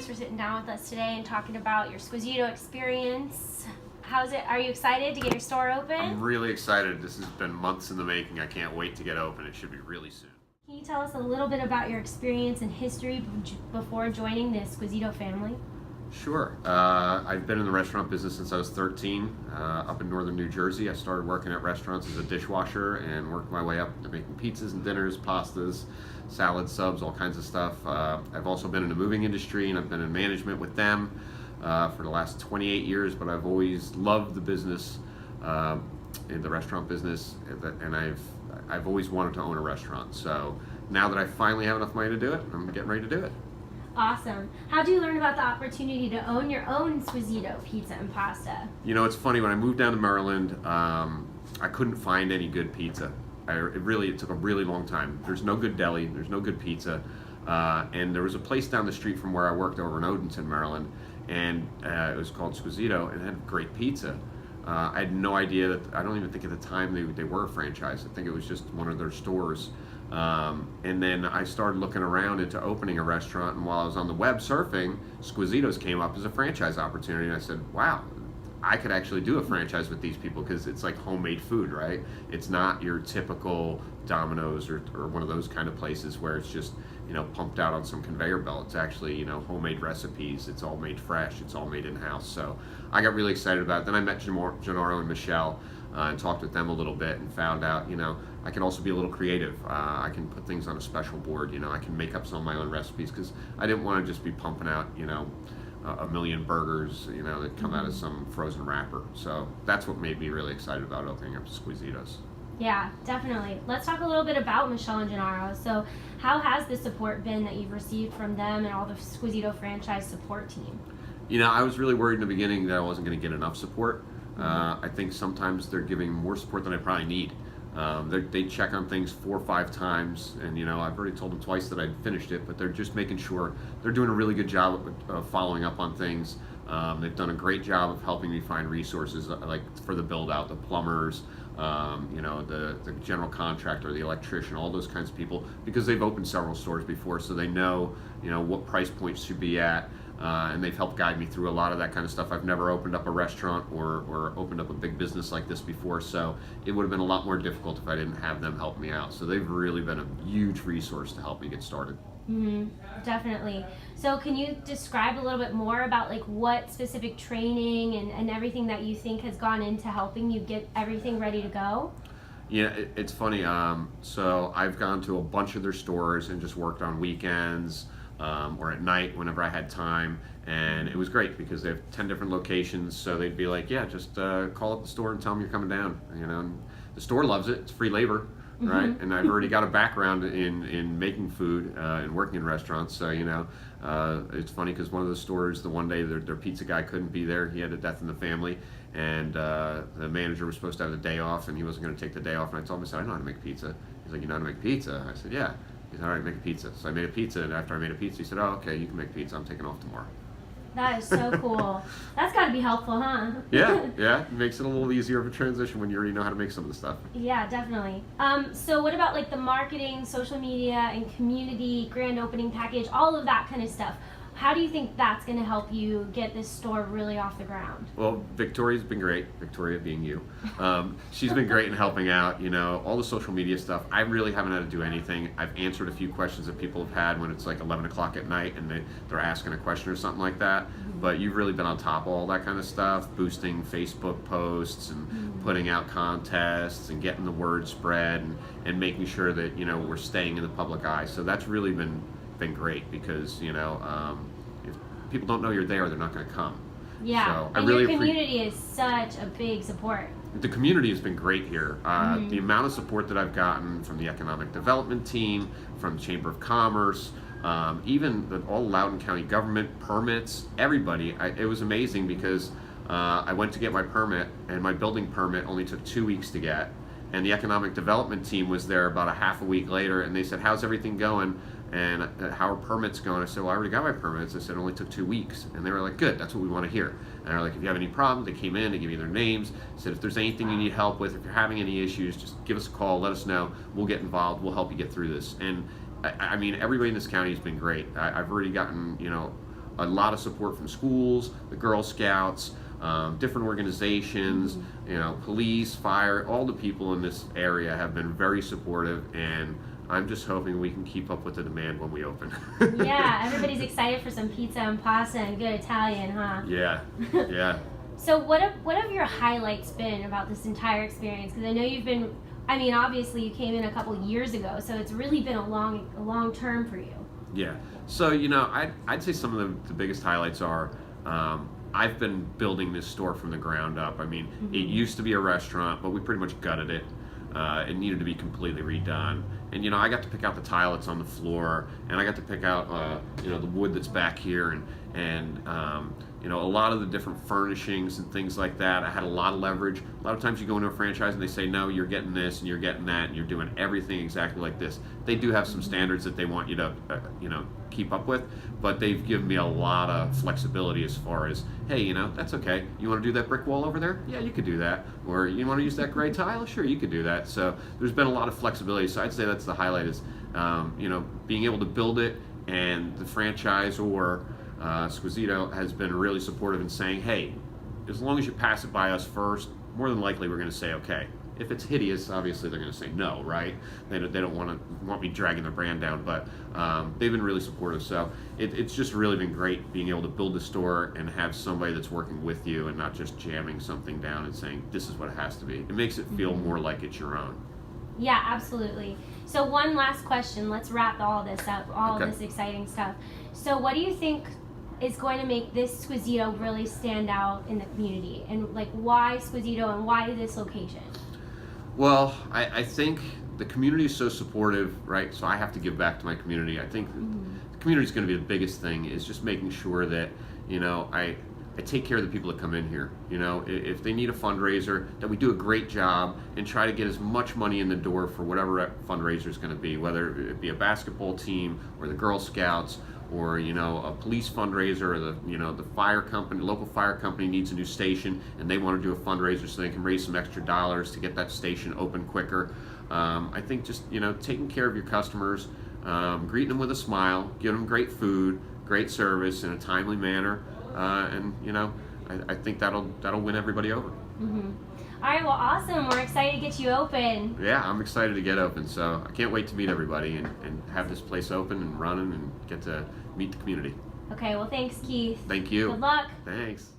for sitting down with us today and talking about your Squisito experience. How's it? Are you excited to get your store open? I'm really excited. This has been months in the making. I can't wait to get open. It should be really soon. Can you tell us a little bit about your experience and history before joining the Squisito family? Sure. I've been in the restaurant business since I was 13, up in northern New Jersey. I started working at restaurants as a dishwasher and worked my way up to making pizzas and dinners, pastas, salads, subs, all kinds of stuff. I've also been in the moving industry, and I've been in management with them for the last 28 years, but I've always loved the business, in the restaurant business, and I've always wanted to own a restaurant. So now that I finally have enough money to do it, I'm getting ready to do it. Awesome. How did you learn about the opportunity to own your own Squisito pizza and pasta? You know, it's funny, when I moved down to Maryland, I couldn't find any good pizza. It took a really long time. There's no good deli, there's no good pizza, and there was a place down the street from where I worked over in Odenton, Maryland, and it was called Squisito, and it had great pizza. I had no idea that, I don't even think at the time they were a franchise. I think it was just one of their stores. And then I started looking around into opening a restaurant, and while I was on the web surfing, Squisito's came up as a franchise opportunity, and I said, wow, I could actually do a franchise with these people, because it's like homemade food, right? It's not your typical Domino's or one of those kind of places where it's just, you know, pumped out on some conveyor belt. It's actually, you know, homemade recipes. It's all made fresh. It's all made in-house. So I got really excited about it. Then I met Gennaro and Michelle and talked with them a little bit, and found out, you know, I can also be a little creative. I can put things on a special board. You know, I can make up some of my own recipes, because I didn't want to just be pumping out, you know, a million burgers, you know, that come out of some frozen wrapper. So that's what made me really excited about opening up Squisitos. Yeah, definitely. Let's talk a little bit about Michelle and Gennaro. So how has the support been that you've received from them and all the Squisito franchise support team? You know, I was really worried in the beginning that I wasn't going to get enough support. I think sometimes they're giving more support than I probably need. They check on things 4 or 5 times, and you know, I've already told them twice that I'd finished it, but they're just making sure. They're doing a really good job of following up on things. They've done a great job of helping me find resources, like for the build out, the plumbers, you know, the general contractor, the electrician, all those kinds of people, because they've opened several stores before, so they know, you know, what price points should be at. And they've helped guide me through a lot of that kind of stuff. I've never opened up a restaurant or opened up a big business like this before, so it would have been a lot more difficult if I didn't have them help me out. So they've really been a huge resource to help me get started. Definitely. So can you describe a little bit more about like what specific training and everything that you think has gone into helping you get everything ready to go? Yeah, it's funny. So I've gone to a bunch of their stores and just worked on weekends, or at night whenever I had time, and it was great because they have 10 different locations. So they'd be like, yeah, just call up the store and tell them you're coming down, you know, and the store loves it. It's free labor, right? And I've already got a background in making food and working in restaurants, so you know, it's funny because one of the stores, the one day their pizza guy couldn't be there. He had a death in the family, and the manager was supposed to have the day off, and he wasn't going to take the day off, and I told him, I said, I know how to make pizza. He's like, you know how to make pizza? I said, yeah. He said, all right, make a pizza. So I made a pizza, and after I made a pizza, he said, oh, okay, you can make pizza. I'm taking off tomorrow. That is so cool. That's got to be helpful, huh? Yeah, it makes it a little easier of a transition when you already know how to make some of the stuff. Yeah, definitely. So what about like the marketing, social media, and community, grand opening package, all of that kind of stuff? How do you think that's going to help you get this store really off the ground? Well, Victoria's been great. Victoria being you. She's been great in helping out, you know, all the social media stuff. I really haven't had to do anything. I've answered a few questions that people have had when it's like 11 o'clock at night and they're asking a question or something like that. But you've really been on top of all that kind of stuff, boosting Facebook posts and putting out contests and getting the word spread and making sure that, you know, we're staying in the public eye. So that's really been great because, you know, if people don't know you're there, they're not going to come. Yeah, so and your community is such a big support. The community has been great here. The amount of support that I've gotten from the economic development team, from the Chamber of Commerce, even all Loudoun County government, permits, everybody. It was amazing because I went to get my permit, and my building permit only took 2 weeks to get. And the economic development team was there about a half a week later, and they said, how's everything going? And how are permits going? I said, well, I already got my permits. I said, it only took 2 weeks. And they were like, good, that's what we want to hear. And they're like, if you have any problems, they came in, they gave me their names, said, if there's anything you need help with, if you're having any issues, just give us a call, let us know, we'll get involved, we'll help you get through this. And I mean, everybody in this county has been great. I've already gotten, you know, a lot of support from schools, the Girl Scouts, different organizations, police, fire, all the people in this area have been very supportive, and I'm just hoping we can keep up with the demand when we open. Yeah, everybody's excited for some pizza and pasta and good Italian, huh? Yeah, yeah. So what have your highlights been about this entire experience? Because I know you've been, obviously you came in a couple years ago, so it's really been a long term for you. Yeah. So, I'd say some of the biggest highlights are, I've been building this store from the ground up. It used to be a restaurant, but we pretty much gutted it. It needed to be completely redone. And, I got to pick out the tile that's on the floor, and I got to pick out, the wood that's back here, and a lot of the different furnishings and things like that. I had a lot of leverage. A lot of times you go into a franchise and they say, no, you're getting this and you're getting that and you're doing everything exactly like this. They do have some standards that they want you to, keep up with, but they've given me a lot of flexibility as far as, hey, that's okay. You want to do that brick wall over there? Yeah, you could do that. Or you want to use that gray tile? Sure, you could do that. So there's been a lot of flexibility. So I'd say that's the highlight is, being able to build it, and the franchise or Squisito has been really supportive in saying, hey, as long as you pass it by us first, more than likely we're going to say okay. If it's hideous, obviously they're going to say no, right? They don't want me dragging their brand down, but they've been really supportive. So it's just really been great being able to build the store and have somebody that's working with you and not just jamming something down and saying this is what it has to be. It makes it feel more like it's your own. Yeah, absolutely. So one last question. Let's wrap all this up, all this exciting stuff. So what do you think is going to make this Squisito really stand out in the community? And why Squisito and why this location? Well, I think the community is so supportive, right? So I have to give back to my community. I think the community is going to be the biggest thing, is just making sure that, I take care of the people that come in here. If they need a fundraiser, that we do a great job and try to get as much money in the door for whatever that fundraiser is going to be, whether it be a basketball team or the Girl Scouts, or a police fundraiser, or the fire company, local fire company needs a new station and they want to do a fundraiser so they can raise some extra dollars to get that station open quicker. I think just taking care of your customers, greeting them with a smile, giving them great food, great service in a timely manner, and I think that'll win everybody over. All right, well, awesome. We're excited to get you open. Yeah, I'm excited to get open, so I can't wait to meet everybody and have this place open and running and get to meet the community. Okay, well, thanks, Keith. Thank you. Good luck. Thanks.